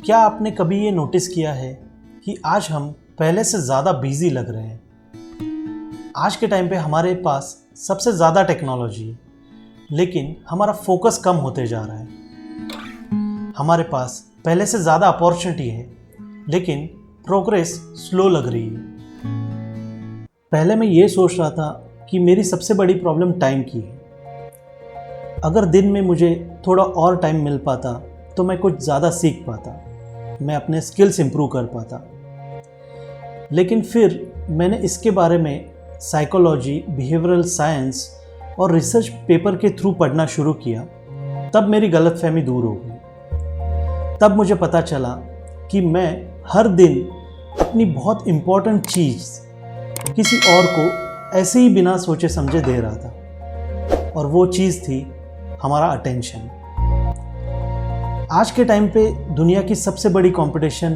क्या आपने कभी ये नोटिस किया है कि आज हम पहले से ज़्यादा बिजी लग रहे हैं। आज के टाइम पे हमारे पास सबसे ज़्यादा टेक्नोलॉजी है, लेकिन हमारा फोकस कम होते जा रहा है। हमारे पास पहले से ज़्यादा अपॉर्चुनिटी है, लेकिन प्रोग्रेस स्लो लग रही है। पहले मैं ये सोच रहा था कि मेरी सबसे बड़ी प्रॉब्लम टाइम की है। अगर दिन में मुझे थोड़ा और टाइम मिल पाता तो मैं कुछ ज़्यादा सीख पाता, मैं अपने स्किल्स इंप्रूव कर पाता। लेकिन फिर मैंने इसके बारे में साइकोलॉजी, बिहेवियरल साइंस और रिसर्च पेपर के थ्रू पढ़ना शुरू किया। तब मेरी गलतफहमी दूर हो गई। तब मुझे पता चला कि मैं हर दिन अपनी बहुत इम्पोर्टेंट चीज़ किसी और को ऐसे ही बिना सोचे समझे दे रहा था, और वो चीज़ थी हमारा अटेंशन। आज के टाइम पे दुनिया की सबसे बड़ी कंपटीशन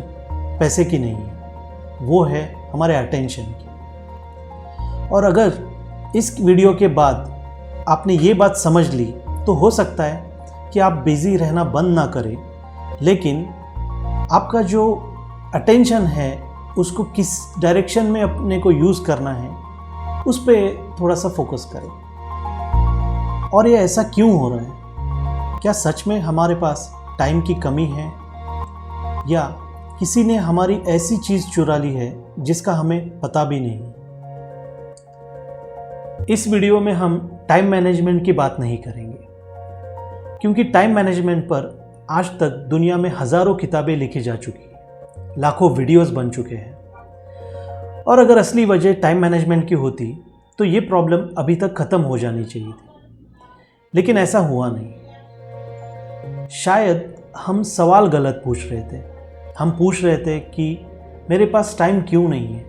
पैसे की नहीं है, वो है हमारे अटेंशन की। और अगर इस वीडियो के बाद आपने ये बात समझ ली तो हो सकता है कि आप बिज़ी रहना बंद ना करें, लेकिन आपका जो अटेंशन है उसको किस डायरेक्शन में अपने को यूज़ करना है उस पर थोड़ा सा फोकस करें। और ये ऐसा क्यों हो रहा है? क्या सच में हमारे पास टाइम की कमी है, या किसी ने हमारी ऐसी चीज़ चुरा ली है जिसका हमें पता भी नहीं? इस वीडियो में हम टाइम मैनेजमेंट की बात नहीं करेंगे, क्योंकि टाइम मैनेजमेंट पर आज तक दुनिया में हज़ारों किताबें लिखी जा चुकी हैं, लाखों वीडियोस बन चुके हैं। और अगर असली वजह टाइम मैनेजमेंट की होती तो ये प्रॉब्लम अभी तक ख़त्म हो जानी चाहिए थी, लेकिन ऐसा हुआ नहीं। शायद हम सवाल गलत पूछ रहे थे। हम पूछ रहे थे कि मेरे पास टाइम क्यों नहीं है,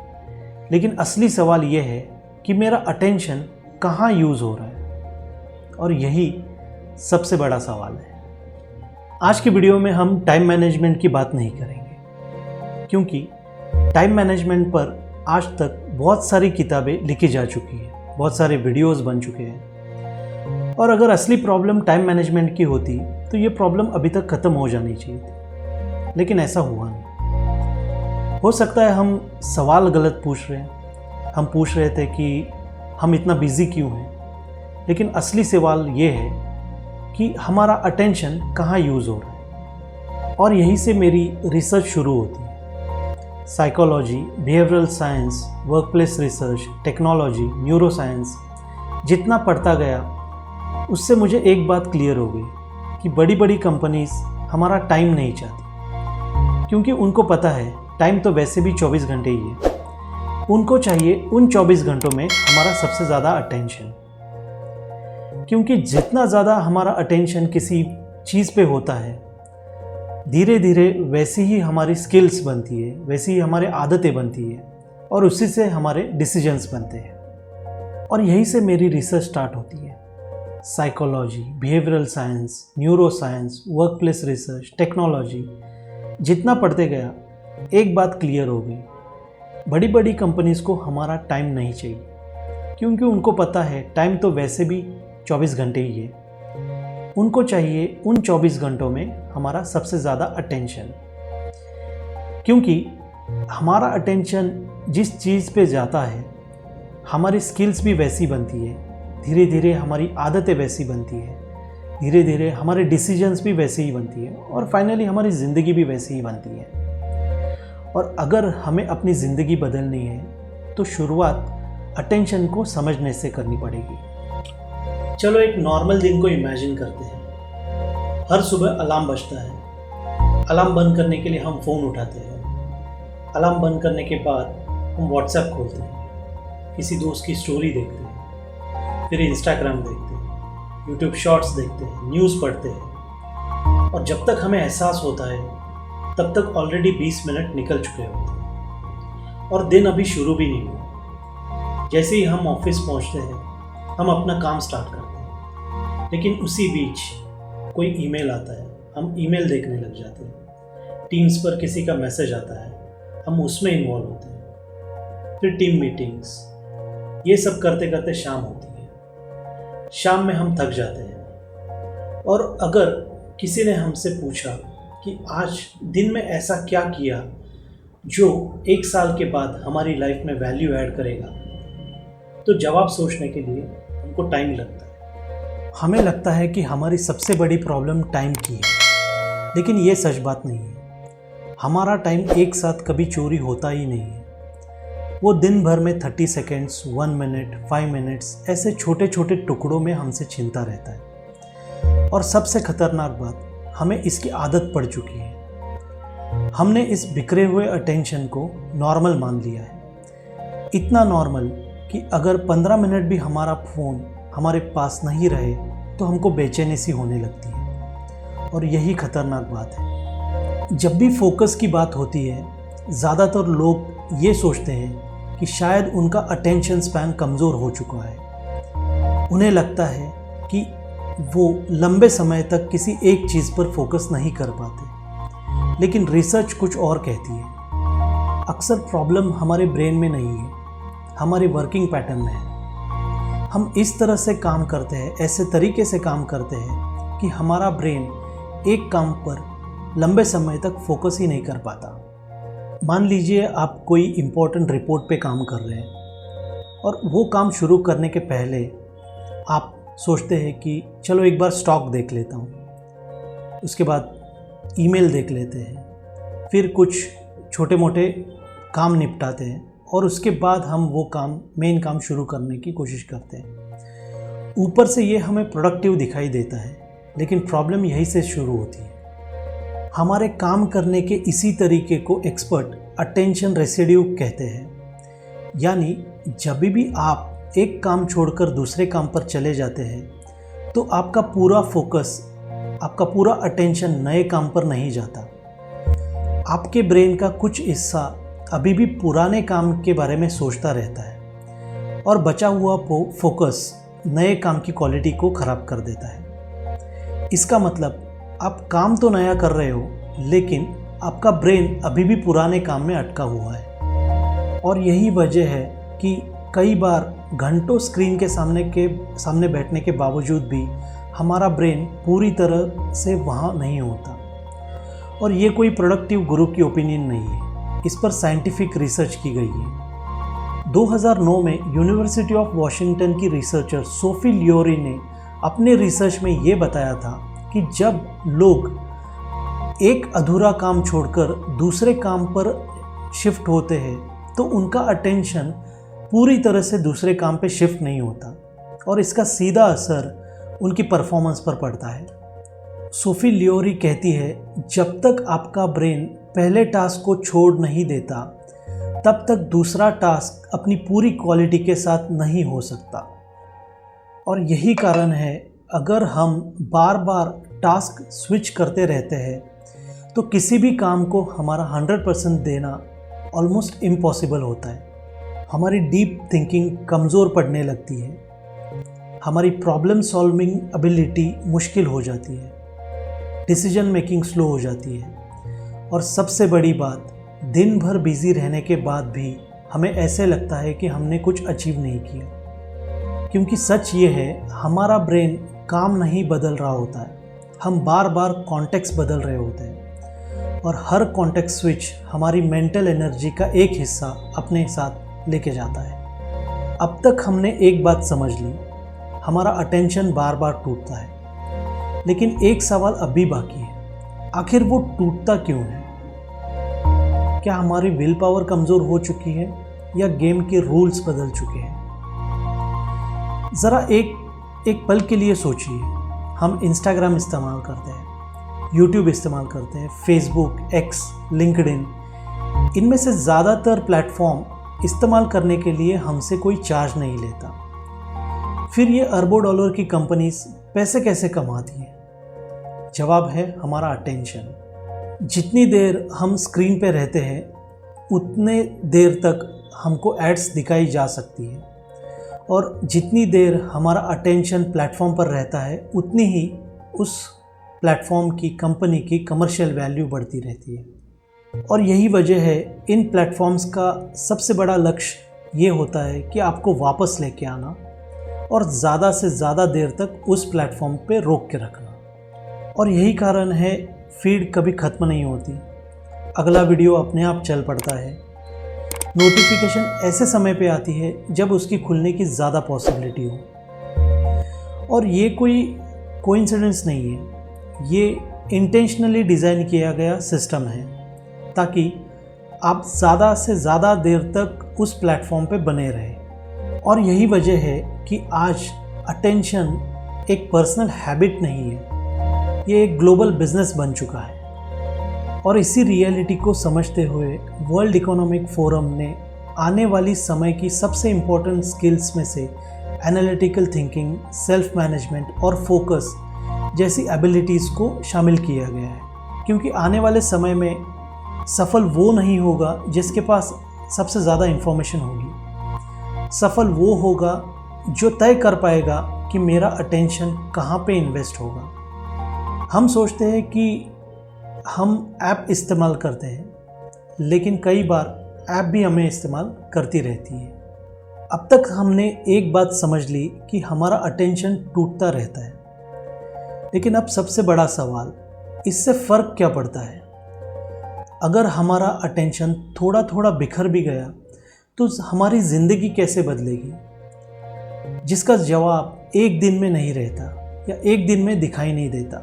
लेकिन असली सवाल ये है कि मेरा अटेंशन कहाँ यूज़ हो रहा है, और यही सबसे बड़ा सवाल है। आज की वीडियो में हम टाइम मैनेजमेंट की बात नहीं करेंगे, क्योंकि टाइम मैनेजमेंट पर आज तक बहुत सारी किताबें लिखी जा चुकी हैं, बहुत सारे वीडियोस बन चुके हैं। और अगर असली प्रॉब्लम टाइम मैनेजमेंट की होती तो ये प्रॉब्लम अभी तक ख़त्म हो जानी चाहिए थी, लेकिन ऐसा हुआ नहीं। हो सकता है हम सवाल गलत पूछ रहे हैं। हम पूछ रहे थे कि हम इतना बिज़ी क्यों हैं, लेकिन असली सवाल ये है कि हमारा अटेंशन कहाँ यूज़ हो रहा है। और यहीं से मेरी रिसर्च शुरू होती है। Psychology, behavioural science, workplace research, technology, neuro science, जितना पढ़ता गया उससे मुझे एक बात क्लियर हो गई कि बड़ी बड़ी कंपनीज हमारा टाइम नहीं चाहती, क्योंकि उनको पता है टाइम तो वैसे भी 24 घंटे ही है। उनको चाहिए उन 24 घंटों में हमारा सबसे ज़्यादा अटेंशन, क्योंकि जितना ज़्यादा हमारा अटेंशन किसी चीज़ पे होता है, धीरे धीरे वैसी ही हमारी स्किल्स बनती है, वैसी ही हमारी आदतें बनती है, और उसी से हमारे डिसीजंस बनते हैं। और यहीं से मेरी रिसर्च स्टार्ट होती है। Psychology, behavioural science, neuro science, workplace research, technology, जितना पढ़ते गया एक बात क्लियर हो गई, बड़ी बड़ी कंपनीज़ को हमारा टाइम नहीं चाहिए, क्योंकि उनको पता है टाइम तो वैसे भी 24 घंटे ही है। उनको चाहिए उन 24 घंटों में हमारा सबसे ज़्यादा अटेंशन, क्योंकि हमारा अटेंशन जिस चीज़ पे जाता है हमारी स्किल्स भी वैसी बनती है, धीरे धीरे हमारी आदतें वैसी बनती है, धीरे धीरे हमारे डिसीजंस भी वैसे ही बनती है, और फाइनली हमारी ज़िंदगी भी वैसी ही बनती है। और अगर हमें अपनी ज़िंदगी बदलनी है तो शुरुआत अटेंशन को समझने से करनी पड़ेगी। चलो एक नॉर्मल दिन को इमेजिन करते हैं। हर सुबह अलार्म बजता है। अलार्म बंद करने के लिए हम फ़ोन उठाते हैं। अलार्म बंद करने के बाद हम व्हाट्सएप खोलते हैं, किसी दोस्त की स्टोरी देखते हैं, फिर इंस्टाग्राम देखते हैं, यूट्यूब शॉर्ट्स देखते हैं, न्यूज़ पढ़ते हैं, और जब तक हमें एहसास होता है तब तक ऑलरेडी 20 मिनट निकल चुके होते हैं, और दिन अभी शुरू भी नहीं हुआ। जैसे ही हम ऑफिस पहुंचते हैं हम अपना काम स्टार्ट करते हैं, लेकिन उसी बीच कोई ईमेल आता है, हम ईमेल देखने लग जाते हैं। टीम्स पर किसी का मैसेज आता है, हम उसमें इन्वॉल्व होते हैं। फिर टीम मीटिंग्स, ये सब करते करते शाम होती है। शाम में हम थक जाते हैं, और अगर किसी ने हमसे पूछा कि कि आज दिन में ऐसा क्या किया जो 1 साल के बाद हमारी लाइफ में वैल्यू ऐड करेगा। तो जवाब सोचने के लिए हमको टाइम लगता है। हमें लगता है कि हमारी सबसे बड़ी प्रॉब्लम टाइम की है, लेकिन ये सच बात नहीं है। हमारा टाइम एक साथ कभी चोरी होता ही नहीं है। वो दिन भर में 30 सेकेंड्स, 1 मिनट, 5 मिनट्स ऐसे छोटे छोटे टुकड़ों में हमसे छीनता रहता है। और सबसे खतरनाक बात, हमें इसकी आदत पड़ चुकी है। हमने इस बिखरे हुए अटेंशन को नॉर्मल मान लिया है। इतना नॉर्मल कि अगर 15 मिनट भी हमारा फ़ोन हमारे पास नहीं रहे तो हमको बेचैनी सी होने लगती है। और यही खतरनाक बात है। जब भी फोकस की बात होती है, ज़्यादातर लोग ये सोचते हैं कि शायद उनका अटेंशन स्पैन कमज़ोर हो चुका है। उन्हें लगता है कि वो लंबे समय तक किसी एक चीज़ पर फोकस नहीं कर पाते। लेकिन रिसर्च कुछ और कहती है। अक्सर प्रॉब्लम हमारे ब्रेन में नहीं है, हमारे वर्किंग पैटर्न में है। हम इस तरह से काम करते हैं, ऐसे तरीके से काम करते हैं कि हमारा ब्रेन एक काम पर लंबे समय तक फोकस ही नहीं कर पाता। मान लीजिए आप कोई इम्पोर्टेंट रिपोर्ट पे काम कर रहे हैं और वो काम शुरू करने के पहले आप सोचते हैं कि चलो एक बार स्टॉक देख लेता हूँ, उसके बाद ईमेल देख लेते हैं, फिर कुछ छोटे मोटे काम निपटाते हैं और उसके बाद हम वो मेन काम शुरू करने की कोशिश करते हैं। ऊपर से ये हमें प्रोडक्टिव दिखाई देता है, लेकिन प्रॉब्लम यहीं से शुरू होती है। हमारे काम करने के इसी तरीके को एक्सपर्ट अटेंशन रेसिड्यू कहते हैं। यानी जब भी आप एक काम छोड़कर दूसरे काम पर चले जाते हैं तो आपका पूरा फोकस, आपका पूरा अटेंशन नए काम पर नहीं जाता। आपके ब्रेन का कुछ हिस्सा अभी भी पुराने काम के बारे में सोचता रहता है और बचा हुआ फोकस नए काम की क्वालिटी को ख़राब कर देता है। इसका मतलब आप काम तो नया कर रहे हो, लेकिन आपका ब्रेन अभी भी पुराने काम में अटका हुआ है। और यही वजह है कि कई बार घंटों स्क्रीन के सामने बैठने के बावजूद भी हमारा ब्रेन पूरी तरह से वहाँ नहीं होता। और ये कोई प्रोडक्टिव गुरु की ओपिनियन नहीं है, इस पर साइंटिफिक रिसर्च की गई है। 2009 में यूनिवर्सिटी ऑफ वॉशिंगटन की रिसर्चर सोफी लियोरी ने अपने रिसर्च में ये बताया था कि जब लोग एक अधूरा काम छोड़कर दूसरे काम पर शिफ्ट होते हैं तो उनका अटेंशन पूरी तरह से दूसरे काम पे शिफ्ट नहीं होता और इसका सीधा असर उनकी परफॉर्मेंस पर पड़ता है। सोफी लियोरी कहती है, जब तक आपका ब्रेन पहले टास्क को छोड़ नहीं देता तब तक दूसरा टास्क अपनी पूरी क्वालिटी के साथ नहीं हो सकता। और यही कारण है, अगर हम बार बार टास्क स्विच करते रहते हैं तो किसी भी काम को हमारा 100% देना ऑलमोस्ट इम्पॉसिबल होता है। हमारी डीप थिंकिंग कमज़ोर पड़ने लगती है, हमारी प्रॉब्लम सॉल्विंग एबिलिटी मुश्किल हो जाती है, डिसीजन मेकिंग स्लो हो जाती है। और सबसे बड़ी बात, दिन भर बिजी रहने के बाद भी हमें ऐसे लगता है कि हमने कुछ अचीव नहीं किया। क्योंकि सच ये है, हमारा ब्रेन काम नहीं बदल रहा होता है, हम बार बार कॉन्टेक्स्ट बदल रहे होते हैं और हर कॉन्टेक्स्ट स्विच हमारी मेंटल एनर्जी का एक हिस्सा अपने साथ लेके जाता है। अब तक हमने एक बात समझ ली, हमारा अटेंशन बार बार टूटता है, लेकिन एक सवाल अभी बाकी है, आखिर वो टूटता क्यों है? क्या हमारी विल पावर कमज़ोर हो चुकी है या गेम के रूल्स बदल चुके हैं? ज़रा एक पल के लिए सोचिए, हम इंस्टाग्राम इस्तेमाल करते हैं, यूट्यूब इस्तेमाल करते हैं, फेसबुक, एक्स, लिंक्डइन, इनमें से ज़्यादातर प्लेटफॉर्म इस्तेमाल करने के लिए हमसे कोई चार्ज नहीं लेता। फिर ये अरबों डॉलर की कंपनीज पैसे कैसे कमाती हैं? जवाब है हमारा अटेंशन। जितनी देर हम स्क्रीन पे रहते हैं उतने देर तक हमको एड्स दिखाई जा सकती है और जितनी देर हमारा अटेंशन प्लेटफॉर्म पर रहता है उतनी ही उस प्लेटफॉर्म की कंपनी की कमर्शियल वैल्यू बढ़ती रहती है। और यही वजह है इन प्लेटफॉर्म्स का सबसे बड़ा लक्ष्य ये होता है कि आपको वापस लेके आना और ज़्यादा से ज़्यादा देर तक उस प्लेटफॉर्म पे रोक के रखना। और यही कारण है फीड कभी ख़त्म नहीं होती, अगला वीडियो अपने आप चल पड़ता है। नोटिफिकेशन ऐसे समय पे आती है जब उसकी खुलने की ज़्यादा पॉसिबिलिटी हो। और ये कोई कोइंसिडेंस नहीं है, ये इंटेंशनली डिज़ाइन किया गया सिस्टम है ताकि आप ज़्यादा से ज़्यादा देर तक उस प्लेटफॉर्म पे बने रहें। और यही वजह है कि आज अटेंशन एक पर्सनल हैबिट नहीं है, ये एक ग्लोबल बिजनेस बन चुका है। और इसी रियलिटी को समझते हुए वर्ल्ड इकोनॉमिक फोरम ने आने वाली समय की सबसे इम्पोर्टेंट स्किल्स में से एनालिटिकल थिंकिंग, सेल्फ मैनेजमेंट और फोकस जैसी एबिलिटीज़ को शामिल किया गया है। क्योंकि आने वाले समय में सफल वो नहीं होगा जिसके पास सबसे ज़्यादा इन्फॉर्मेशन होगी, सफल वो होगा जो तय कर पाएगा कि मेरा अटेंशन कहाँ पे इन्वेस्ट होगा। हम सोचते हैं कि हम ऐप इस्तेमाल करते हैं, लेकिन कई बार ऐप भी हमें इस्तेमाल करती रहती है। अब तक हमने एक बात समझ ली कि हमारा अटेंशन टूटता रहता है, लेकिन अब सबसे बड़ा सवाल, इससे फ़र्क क्या पड़ता है? अगर हमारा अटेंशन थोड़ा थोड़ा बिखर भी गया तो हमारी ज़िंदगी कैसे बदलेगी? जिसका जवाब एक दिन में नहीं रहता या एक दिन में दिखाई नहीं देता।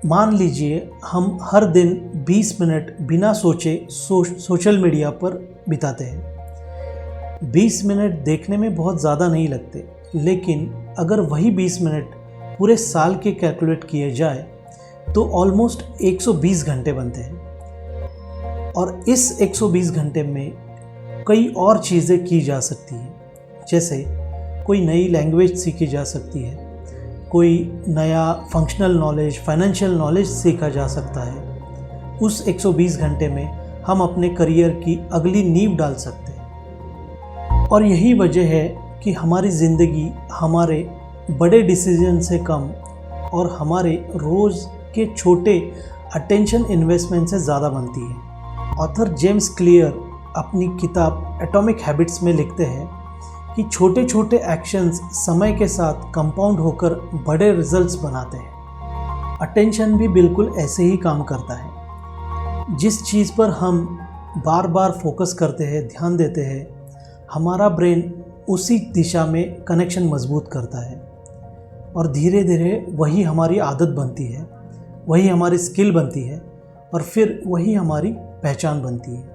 मान लीजिए हम हर दिन 20 मिनट बिना सोचे सोशल मीडिया पर बिताते हैं। 20 मिनट देखने में बहुत ज़्यादा नहीं लगते, लेकिन अगर वही 20 मिनट पूरे साल के कैलकुलेट किए जाए तो ऑलमोस्ट 120 घंटे बनते हैं। और इस 120 घंटे में कई और चीज़ें की जा सकती हैं, जैसे कोई नई लैंग्वेज सीखी जा सकती है, कोई नया फंक्शनल नॉलेज, फाइनेंशियल नॉलेज सीखा जा सकता है। उस 120 घंटे में हम अपने करियर की अगली नींव डाल सकते हैं। और यही वजह है कि हमारी ज़िंदगी हमारे बड़े डिसीजन से कम और हमारे रोज़ के छोटे अटेंशन इन्वेस्टमेंट से ज़्यादा बनती है। ऑथर जेम्स क्लियर अपनी किताब एटॉमिक हैबिट्स में लिखते हैं कि छोटे छोटे एक्शंस समय के साथ कंपाउंड होकर बड़े रिजल्ट्स बनाते हैं। अटेंशन भी बिल्कुल ऐसे ही काम करता है। जिस चीज़ पर हम बार बार फोकस करते हैं, ध्यान देते हैं, हमारा ब्रेन उसी दिशा में कनेक्शन मजबूत करता है और धीरे धीरे वही हमारी आदत बनती है, वही हमारी स्किल बनती है और फिर वही हमारी पहचान बनती है।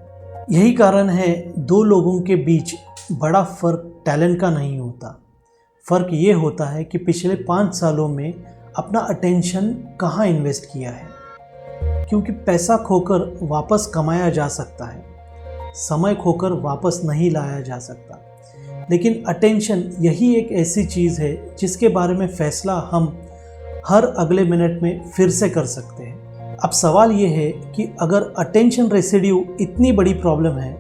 यही कारण है दो लोगों के बीच बड़ा फ़र्क टैलेंट का नहीं होता। फ़र्क ये होता है कि पिछले 5 सालों में अपना अटेंशन कहाँ इन्वेस्ट किया है। क्योंकि पैसा खोकर वापस कमाया जा सकता है, समय खोकर वापस नहीं लाया जा सकता, लेकिन अटेंशन यही एक ऐसी चीज़ है जिसके बारे में फ़ैसला हम हर अगले मिनट में फिर से कर सकते हैं। अब सवाल ये है कि अगर अटेंशन रेसिड्यू इतनी बड़ी प्रॉब्लम है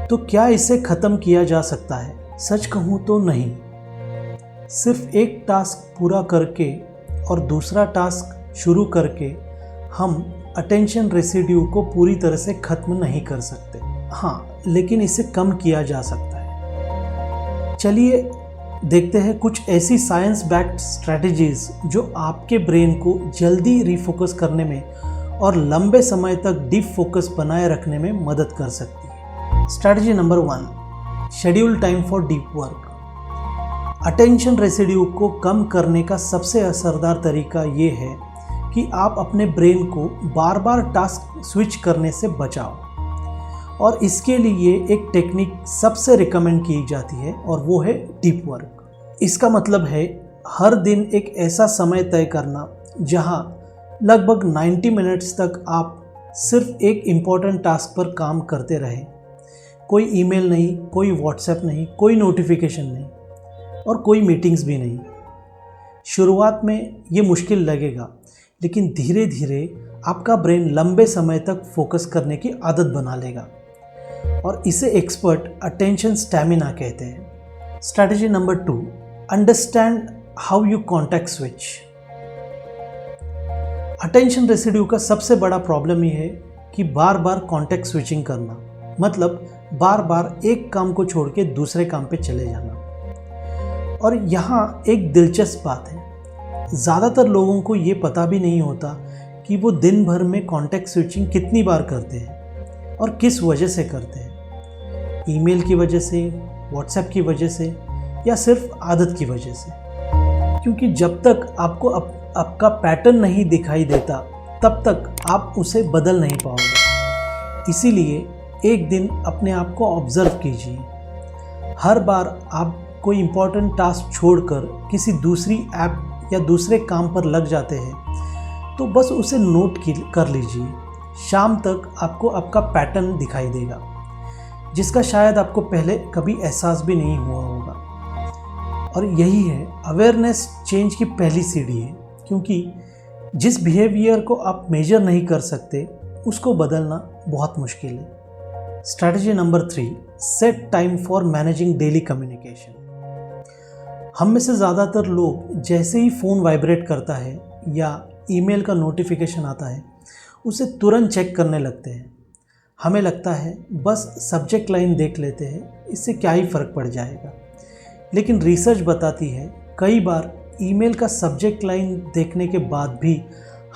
तो क्या इसे ख़त्म किया जा सकता है? सच कहूँ तो नहीं। सिर्फ एक टास्क पूरा करके और दूसरा टास्क शुरू करके हम अटेंशन रेसिड्यू को पूरी तरह से ख़त्म नहीं कर सकते। हाँ, लेकिन इसे कम किया जा सकता है। चलिए देखते हैं कुछ ऐसी साइंस बैक्ड स्ट्रैटेजीज़ जो आपके ब्रेन को जल्दी रिफोकस करने में और लंबे समय तक डीप फोकस बनाए रखने में मदद कर सकती है। Strategy number 1, schedule time for deep work. Attention residue को कम करने का सबसे असरदार तरीका ये है कि आप अपने ब्रेन को बार बार टास्क स्विच करने से बचाओ। और इसके लिए एक टेक्निक सबसे रिकमेंड की जाती है और वो है डीप वर्क। इसका मतलब है हर दिन एक ऐसा समय तय करना जहां लगभग 90 मिनट्स तक आप सिर्फ एक इम्पॉर्टेंट टास्क पर काम करते रहें। कोई ईमेल नहीं, कोई व्हाट्सएप नहीं, कोई नोटिफिकेशन नहीं और कोई मीटिंग्स भी नहीं। शुरुआत में ये मुश्किल लगेगा, लेकिन धीरे धीरे आपका ब्रेन लंबे समय तक फोकस करने की आदत बना लेगा और इसे एक्सपर्ट अटेंशन स्टैमिना कहते हैं। Strategy number 2, understand how you contact switch. Attention residue का सबसे बड़ा प्रॉब्लम ये है कि बार बार कॉन्टेक्ट स्विचिंग करना, मतलब बार बार एक काम को छोड़ के दूसरे काम पे चले जाना। और यहाँ एक दिलचस्प बात है, ज़्यादातर लोगों को ये पता भी नहीं होता कि वो दिन भर में कॉन्टैक्ट स्विचिंग कितनी बार करते हैं और किस वजह से करते हैं। ईमेल की वजह से, व्हाट्सएप की वजह से, या सिर्फ आदत की वजह से। क्योंकि जब तक आपको आपका पैटर्न नहीं दिखाई देता तब तक आप उसे बदल नहीं पाओगे। इसीलिए एक दिन अपने आप को ऑब्जर्व कीजिए। हर बार आप कोई इम्पोर्टेंट टास्क छोड़कर किसी दूसरी ऐप या दूसरे काम पर लग जाते हैं तो बस उसे नोट कर लीजिए। शाम तक आपको आपका पैटर्न दिखाई देगा जिसका शायद आपको पहले कभी एहसास भी नहीं हुआ होगा। और यही है अवेयरनेस चेंज की पहली सीढ़ी है, क्योंकि जिस बिहेवियर को आप मेजर नहीं कर सकते उसको बदलना बहुत मुश्किल है। Strategy number 3, set time for managing daily communication. हम में से ज़्यादातर लोग जैसे ही फ़ोन वाइब्रेट करता है या ईमेल का नोटिफिकेशन आता है उसे तुरंत चेक करने लगते हैं। हमें लगता है बस सब्जेक्ट लाइन देख लेते हैं, इससे क्या ही फ़र्क पड़ जाएगा। लेकिन रिसर्च बताती है कई बार ईमेल का सब्जेक्ट लाइन देखने के बाद भी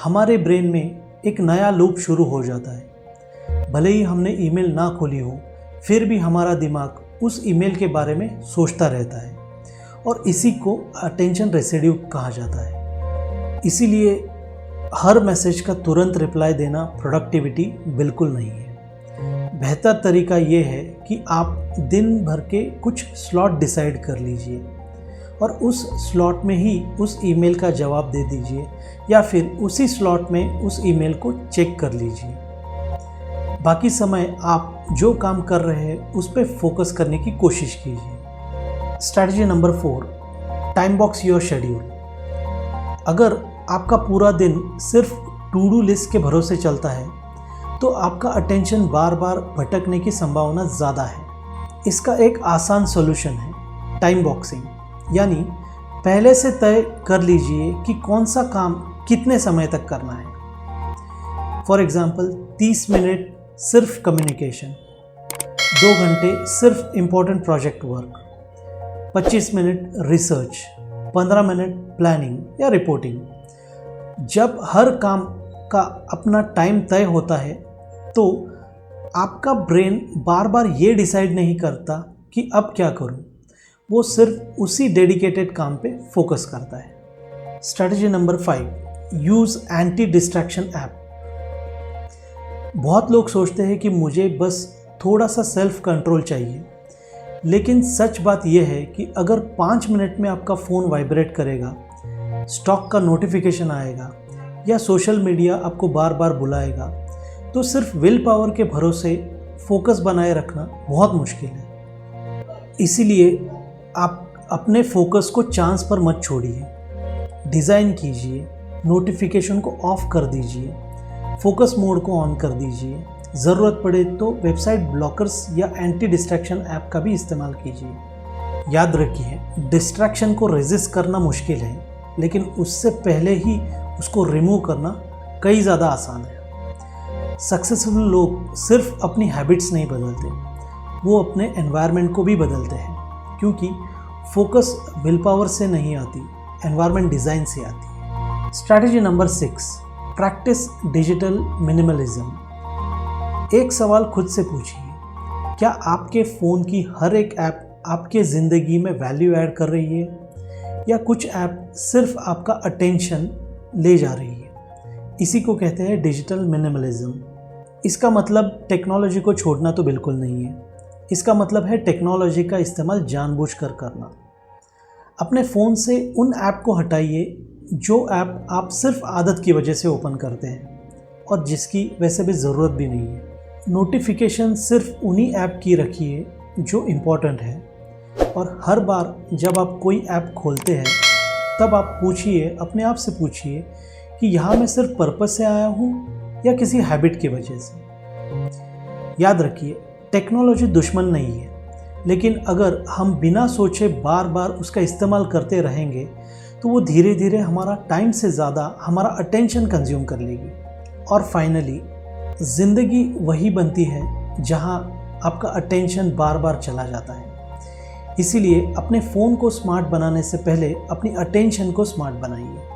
हमारे ब्रेन में एक नया लूप शुरू हो जाता है। भले ही हमने ईमेल ना खोली हो, फिर भी हमारा दिमाग उस ईमेल के बारे में सोचता रहता है और इसी को अटेंशन रेसिड्यू कहा जाता है। इसीलिए हर मैसेज का तुरंत रिप्लाई देना प्रोडक्टिविटी बिल्कुल नहीं है। बेहतर तरीका ये है कि आप दिन भर के कुछ स्लॉट डिसाइड कर लीजिए और उस स्लॉट में ही उस ईमेल का जवाब दे दीजिए या फिर उसी स्लॉट में उस ईमेल को चेक कर लीजिए। बाकी समय आप जो काम कर रहे हैं उस पर फोकस करने की कोशिश कीजिए। Strategy number 4, time box your schedule. अगर आपका पूरा दिन सिर्फ टू डू लिस्ट के भरोसे चलता है तो आपका अटेंशन बार बार भटकने की संभावना ज़्यादा है। इसका एक आसान सॉल्यूशन है टाइम बॉक्सिंग, यानी पहले से तय कर लीजिए कि कौन सा काम कितने समय तक करना है। फॉर एग्ज़ाम्पल 30 मिनट सिर्फ कम्युनिकेशन, 2 घंटे सिर्फ important project work, 25 minute research, 15 minute planning या रिपोर्टिंग। जब हर काम का अपना टाइम तय होता है तो आपका ब्रेन बार बार ये डिसाइड नहीं करता कि अब क्या करूं, वो सिर्फ उसी डेडिकेटेड काम पे फोकस करता है। Strategy number 5, use anti distraction app. बहुत लोग सोचते हैं कि मुझे बस थोड़ा सा सेल्फ कंट्रोल चाहिए, लेकिन सच बात यह है कि अगर 5 मिनट में आपका फ़ोन वाइब्रेट करेगा, स्टॉक का नोटिफिकेशन आएगा या सोशल मीडिया आपको बार बार बुलाएगा तो सिर्फ विल पावर के भरोसे फोकस बनाए रखना बहुत मुश्किल है। इसीलिए आप अपने फोकस को चांस पर मत छोड़िए। डिज़ाइन कीजिए, नोटिफिकेशन को ऑफ कर दीजिए, फोकस मोड को ऑन कर दीजिए। ज़रूरत पड़े तो वेबसाइट ब्लॉकर्स या एंटी डिस्ट्रैक्शन ऐप का भी इस्तेमाल कीजिए। याद रखिए, डिस्ट्रैक्शन को रेजिस्ट करना मुश्किल है, लेकिन उससे पहले ही उसको रिमूव करना कई ज़्यादा आसान है। सक्सेसफुल लोग सिर्फ अपनी हैबिट्स नहीं बदलते, वो अपने एनवायरनमेंट को भी बदलते हैं, क्योंकि फोकस विल पावर से नहीं आती, एनवायरनमेंट डिज़ाइन से आती है। Strategy number 6, practice digital minimalism. एक सवाल खुद से पूछिए, क्या आपके फ़ोन की हर एक ऐप आपके ज़िंदगी में वैल्यू ऐड कर रही है या कुछ ऐप सिर्फ आपका अटेंशन ले जा रही है? इसी को कहते हैं डिजिटल मिनिमलिज्म। इसका मतलब टेक्नोलॉजी को छोड़ना तो बिल्कुल नहीं है। इसका मतलब है टेक्नोलॉजी का इस्तेमाल जानबूझकर करना। अपने फ़ोन से उन ऐप को हटाइए जो ऐप आप सिर्फ आदत की वजह से ओपन करते हैं और जिसकी वैसे भी ज़रूरत भी नहीं है। नोटिफिकेशन सिर्फ उन्हीं ऐप की रखिए जो इम्पोर्टेंट है, और हर बार जब आप कोई ऐप खोलते हैं तब आप पूछिए, अपने आप से पूछिए कि यहाँ मैं सिर्फ पर्पस से आया हूँ या किसी हैबिट की वजह से। याद रखिए, टेक्नोलॉजी दुश्मन नहीं है, लेकिन अगर हम बिना सोचे बार बार उसका इस्तेमाल करते रहेंगे तो वो धीरे धीरे हमारा टाइम से ज़्यादा हमारा अटेंशन कंज्यूम कर लेगी। और फाइनली, ज़िंदगी वही बनती है जहाँ आपका अटेंशन बार बार चला जाता है। इसीलिए अपने फ़ोन को स्मार्ट बनाने से पहले अपनी अटेंशन को स्मार्ट बनाइए।